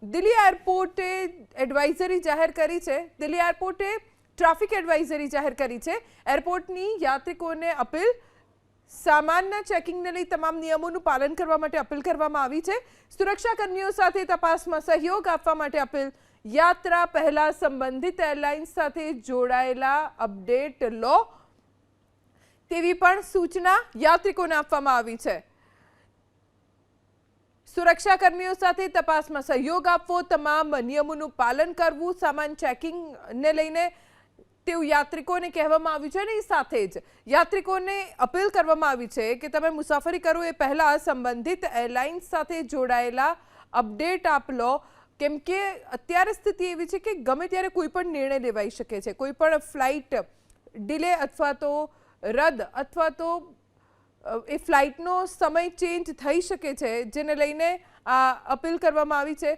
Delhi એરપોર્ટે advisory જાહેર કરી છે. દિલ્હી એરપોર્ટે ટ્રાફિક એડવાઇઝરી જાહેર કરી છે. એરપોર્ટની યાત્રિકોને અપીલ, સામાનના ચેકિંગને લઈ તમામ નિયમોનું પાલન કરવા માટે અપીલ કરવામાં આવી છે. સુરક્ષાકર્મીઓ સાથે તપાસમાં સહયોગ આપવા માટે અપીલ. યાત્રા પહેલા સંબંધિત એરલાઇન્સ સાથે જોડાયેલા અપડેટ લો તેવી પણ સૂચના યાત્રિકોને આપવામાં આવી છે. સુરક્ષાકર્મીઓ સાથે તપાસમાં સહયોગ આપવો, તમામ નિયમોનું પાલન કરવું, સામાન ચેકિંગને લઈને તેવું યાત્રિકોને કહેવામાં આવ્યું છે. અને સાથે જ યાત્રિકોને અપીલ કરવામાં આવી છે કે તમે મુસાફરી કરો એ પહેલા સંબંધિત એરલાઇન્સ સાથે જોડાયેલા અપડેટ આપ લો, કેમ કે અત્યારે સ્થિતિ એવી છે કે ગમે ત્યારે કોઈ પણ નિર્ણય લેવાઈ શકે છે. કોઈ પણ ફ્લાઇટ ડિલે અથવા તો રદ અથવા તો એ ફ્લાઇટનો સમય ચેન્જ થઈ શકે છે, જેને લઈને આ અપીલ કરવામાં આવી છે.